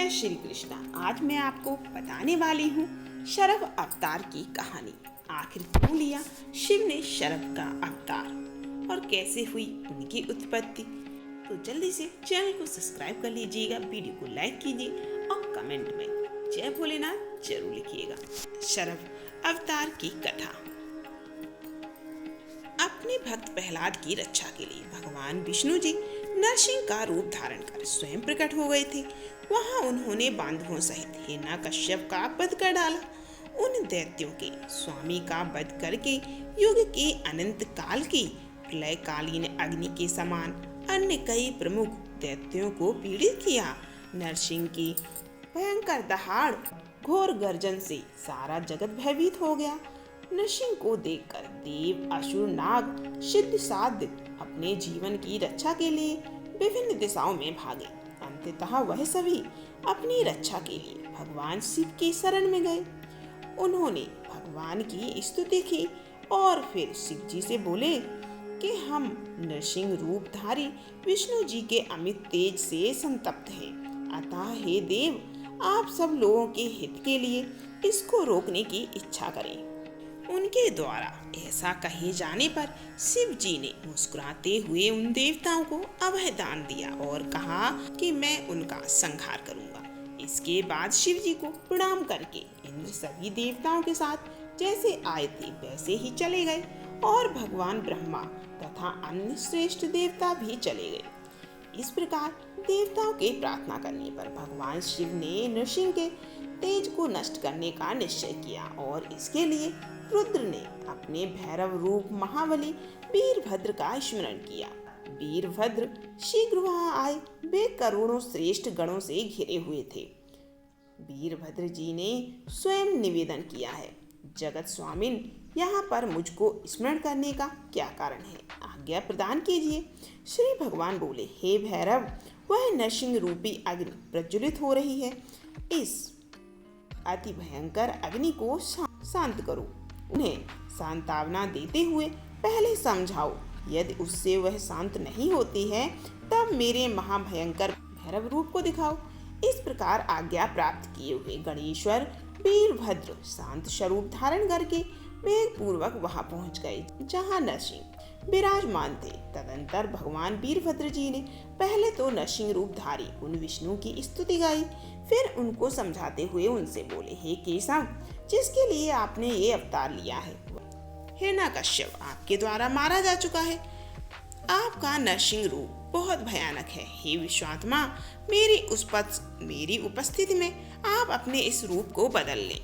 जय श्री कृष्णा। आज मैं आपको बताने वाली हूँ शरभ अवतार की कहानी। आखिर क्यों लिया शिव ने शरभ का अवतार और कैसे हुई उनकी उत्पत्ति। तो जल्दी से चैनल को सब्सक्राइब कर लीजिएगा, वीडियो को लाइक कीजिए और कमेंट में जय भोलेनाथ जरूर लिखिएगा। शरभ अवतार की कथा। अपने भक्त प्रहलाद की रक्षा के लिए भगवान विष्णु जी नरसिंह का रूप धारण कर स्वयं प्रकट हो गए थे। वहां उन्होंने बांधवों सहित हिरण्यकश्यप का वध कर डाला। उन दैत्यों के स्वामी का वध करके युग के अनंत काल की प्रलयकालीन अग्नि के समान अन्य कई प्रमुख दैत्यों को पीड़ित किया। नरसिंह की भयंकर दहाड़ घोर गर्जन से सारा जगत भयभीत हो गया। नरसिंह को देखकर देव, असुर, नाग, सिद्ध, साध्य अपने जीवन की रक्षा के लिए विभिन्न दिशाओं में भागे। अंततः वह सभी अपनी रक्षा के लिए भगवान शिव की शरण में गए। उन्होंने भगवान की स्तुति की और फिर शिव जी से बोले कि हम नरसिंह रूपधारी विष्णु जी के अमित तेज से संतप्त हैं। अतः हे देव, आप सब लोगों के हित के लिए इसको रोकने की इच्छा करें। उनके द्वारा ऐसा कहे जाने पर शिव जी ने मुस्कुराते हुए उन देवताओं को अभय दान दिया और कहा कि मैं उनका संहार करूंगा। इसके बाद शिव जी को प्रणाम करके इंद्र सभी देवताओं के साथ जैसे आए थे वैसे ही चले गए और भगवान ब्रह्मा तथा अन्य श्रेष्ठ देवता भी चले गए। इस प्रकार देवताओं के प्रार्थना करने पर भगवान शिव ने नरसिंह के तेज को नष्ट करने का निश्चय किया और इसके लिए रुद्र ने अपने भैरव रूप महाबली वीरभद्र का स्मरण किया। वीरभद्र शीघ्र वहां आए। वे करोड़ों श्रेष्ठ गणों से घिरे हुए थे। वीरभद्र जी ने स्वयं निवेदन किया है, जगत स्वामिन, यहाँ पर मुझको स्मरण करने का क्या कारण है, आज्ञा प्रदान कीजिए। श्री भगवान बोले, हे भैरव, वह नरसिंह रूपी अग्नि प्रज्वलित हो रही है। इस अति भयंकर अग्नि को शांत करो। उन्हें सांत्वना देते हुए पहले समझाओ। यदि उससे वह शांत नहीं होती है तब मेरे महाभयंकर भैरव रूप को दिखाओ। इस प्रकार आज्ञा प्राप्त किए हुए गणेश्वर वीरभद्र शांत स्वरूप धारण करके वेग पूर्वक वहां पहुंच गए जहां नरसिंह विराजमान थे। तदंतर भगवान वीरभद्र जी ने पहले तो नरसिंह रूपधारी उन विष्णु की स्तुति गाई, फिर उनको समझाते हुए उनसे बोले, हे केशव, जिसके लिए आपने ये अवतार लिया है हिरण्यकश्यप आपके द्वारा मारा जा चुका है। आपका नरसिंह रूप बहुत भयानक है। हे विश्वात्मा, मेरी उपस्थिति में आप अपने इस रूप को बदल लें।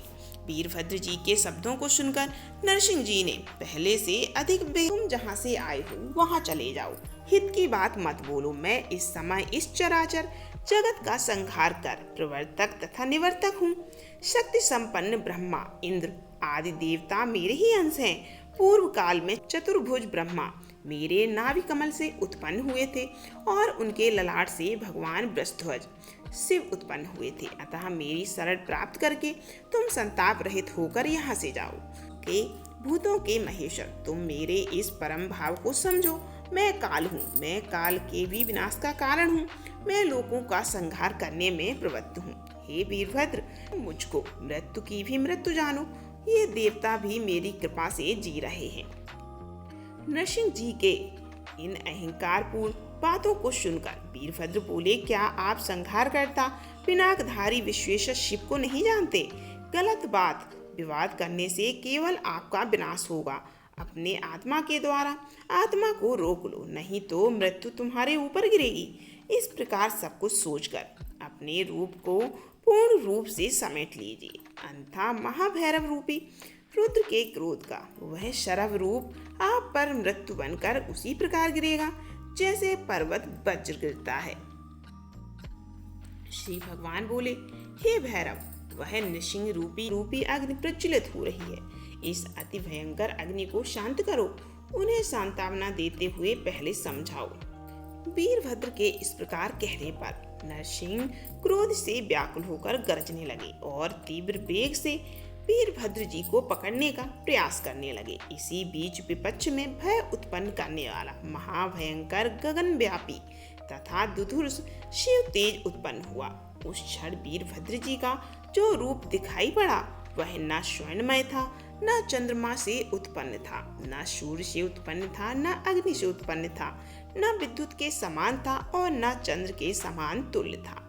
वीरभद्र जी के शब्दों को सुनकर नरसिंह जी ने पहले से अधिक तुम जहाँ से आए हो वहाँ चले जाओ, हित की बात मत बोलो। मैं इस समय इस चराचर जगत का संहार कर प्रवर्तक तथा निवर्तक हूँ। शक्ति संपन्न ब्रह्मा, इंद्र आदि देवता मेरे ही अंश हैं। पूर्व काल में चतुर्भुज ब्रह्मा मेरे नाभि कमल से उत्पन्न हुए थे और उनके ललाट से भगवान वृषध्वज शिव उत्पन्न हुए थे। अतः मेरी शरण प्राप्त करके तुम संताप रहित होकर यहाँ से जाओ। के भूतों के महेश्वर, तुम मेरे इस परम भाव को समझो। मैं काल हूँ, मैं काल के भी विनाश का कारण हूँ। मैं लोगों का संहार करने में प्रवृत्त हूँ। हे वीरभद्र, मुझको मृत्यु की भी मृत्यु जानो। ये देवता भी मेरी कृपा से जी रहे हैं। नरसिंह जी के इन अहंकारपूर्ण बातों को सुनकर वीरभद्र बोले, क्या आप संहार करता पिनाकधारी विश्वेश्वर शिव को नहीं जानते? गलत बात विवाद करने से केवल आपका विनाश होगा। अपने आत्मा के द्वारा आत्मा को रोक लो, नहीं तो मृत्यु तुम्हारे ऊपर गिरेगी। इस प्रकार सब कुछ सोचकर अपने रूप को पूर्ण रूप से समेट लीजिए, अन्यथा महाभैरव रूपी रुद्र के क्रोध का वह शरभ रूप आप पर मृत्यु बनकर उसी प्रकार गिरेगा जैसे पर्वत वज्र गिरता है। श्री भगवान बोले, हे भैरव, वह नरसिंह रूपी अग्नि प्रज्वलित हो रही है। इस अति भयंकर अग्नि को शांत करो। उन्हें सांत्वना देते हुए पहले समझाओ। वीरभद्र के इस प्रकार कहने पर नरसिंह क्रोध से व्याकुल होकर गरजने लगे और तीव्र वेग से वीरभद्र जी को पकड़ने का प्रयास करने लगे। इसी बीच विपक्ष में भय उत्पन्न करने वाला महाभयंकर गगनव्यापी तथा दुधुर्ष शिव तेज उत्पन्न हुआ। उस क्षण वीरभद्र जी का जो रूप दिखाई पड़ा वह न स्वर्णमय था, न चंद्रमा से उत्पन्न था, न सूर्य से उत्पन्न था, न अग्नि से उत्पन्न था, न विद्युत के समान था और न चंद्र के समान तुल्य था।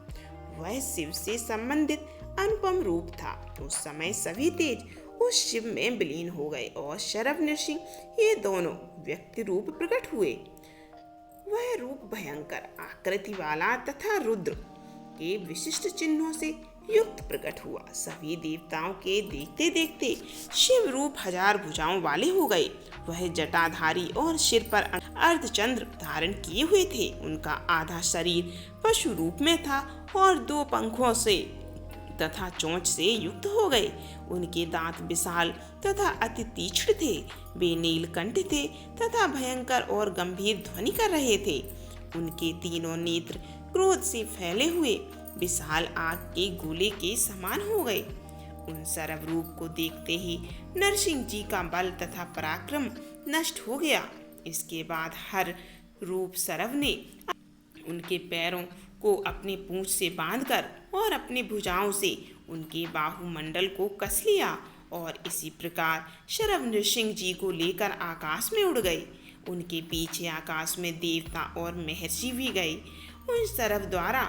वह शिव से संबंधित अनुपम रूप था। उस समय सभी तेज उस शिव में विलीन हो गए और शरभ नृसिंह ये दोनों व्यक्ति रूप प्रकट हुए। वह रूप भयंकर आकृति वाला तथा रुद्र के विशिष्ट चिन्हों से युक्त प्रकट हुआ। सभी देवताओं के देखते देखते शिव रूप 1000 भुजाओं वाले हो गए। वह जटाधारी और सिर पर अर्धचंद्र धारण किए हुए थे। उनका आधा शरीर पशु रूप में था और 2 पंखों से तथा चोंच से युक्त हो गए। उनके दांत विशाल तथा अति तीक्ष्ण थे। वे नीलकंठ थे तथा भयंकर और गंभीर ध्वनि कर रहे थे। उनके तीनों नेत्र क्रोध से फैले हुए विशाल आग के गोले के समान हो गए। उन सरव रूप को देखते ही नरसिंह जी का बल तथा पराक्रम नष्ट हो गया। इसके बाद हर रूप सरव ने उनके पैरों को अपने पूंछ से बांधकर और अपनी भुजाओं से उनके बाहुमंडल को कस लिया और इसी प्रकार शरव नृसिंह जी को लेकर आकाश में उड़ गए। उनके पीछे आकाश में देवता और महर्षि भी गए। उन सरव द्वारा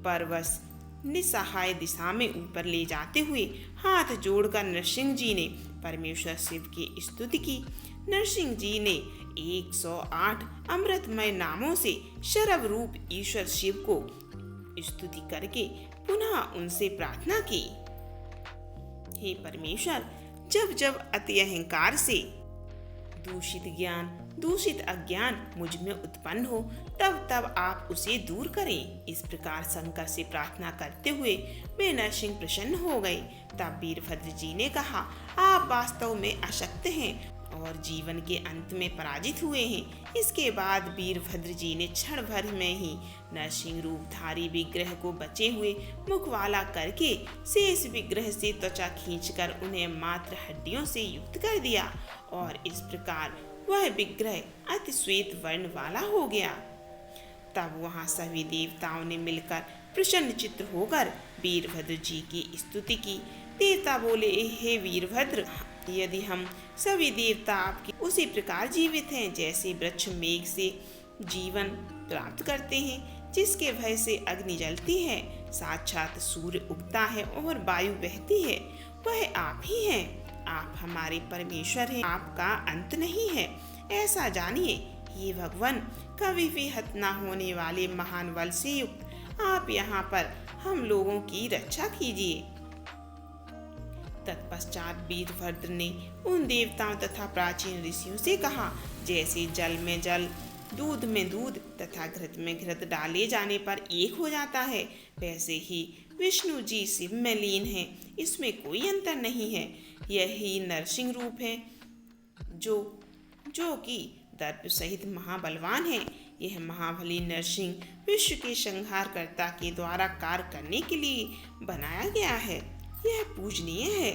परवश निसहाय दिशा में ऊपर ले जाते हुए हाथ जोड़कर नरसिंह जी ने परमेश्वर शिव की स्तुति की। नरसिंह जी ने 108 अमृतमय नामों से शरव रूप ईश्वर शिव को स्तुति करके पुनः उनसे प्रार्थना की, हे परमेश्वर, जब जब अति अहंकार से दूषित ज्ञान, दूषित अज्ञान मुझ में उत्पन्न हो तब तब आप उसे दूर करें। इस प्रकार शंकर से प्रार्थना करते हुए वे नरसिंह प्रसन्न हो गए। तब वीरभद्र जी ने कहा, आप वास्तव में अशक्त हैं और जीवन के अंत में पराजित हुए हैं। इसके बाद वीरभद्र जी ने क्षण भर में ही नरसिंह रूपधारी विग्रह को बचे हुए मुख वाला करके शेष विग्रह से त्वचा खींचकर उन्हें मात्र हड्डियों से युक्त कर दिया और इस प्रकार वह विग्रह अति श्वेत वर्ण वाला हो गया। तब वहां सभी देवताओं ने मिलकर प्रसन्न चित्त होकर वीरभद्र जी की स्तुति की। देवता बोले, हे वीरभद्र, यदि हम सभी देवता आपके उसी प्रकार जीवित हैं जैसे वृक्ष मेघ से जीवन प्राप्त करते हैं, जिसके भय से अग्नि जलती है, साक्षात सूर्य उगता है और वायु बहती है, वह आप ही हैं। आप हमारे परमेश्वर हैं, आपका अंत नहीं है, ऐसा जानिए। ये भगवान, कभी भी हत न होने वाले महान बल से युक्त आप यहाँ पर हम लोगों की रक्षा कीजिए। तत्पश्चात वीरभद्र ने उन देवताओं तथा प्राचीन ऋषियों से कहा, जैसे जल में जल, दूध में दूध तथा घृत में घृत डाले जाने पर एक हो जाता है, वैसे ही विष्णु जी शिव में लीन हैं, इसमें कोई अंतर नहीं है। यही नरसिंह रूप है जो कि दर्प सहित महाबलवान है। यह महाबली नरसिंह विश्व के संहारकर्ता के द्वारा कार्य करने के लिए बनाया गया है। यह पूजनीय है।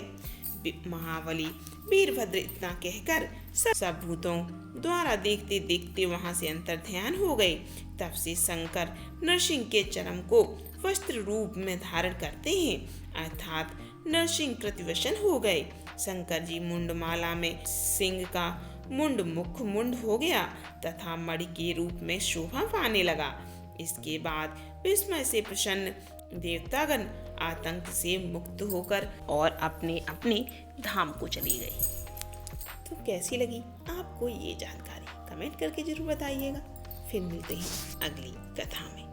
महाबली वीरभद्र इतना कहकर सब भूतों द्वारा देखते देखते वहां से अंतर्ध्यान हो गए। तब से शंकर नरसिंह के चरम को वस्त्र रूप में धारण करते हैं, अर्थात नरसिंह प्रतिवसन हो गए। शंकर जी मुंडमाला में सिंह का मुंड मुख मुंड हो गया तथा मणि के रूप में शोभा पाने लगा। इसके बाद विस्मय से प्रसन्न देवतागण आतंक से मुक्त होकर और अपने अपने धाम को चली गई। तो कैसी लगी आपको ये जानकारी कमेंट करके जरूर बताइएगा। फिर मिलते हैं अगली कथा में।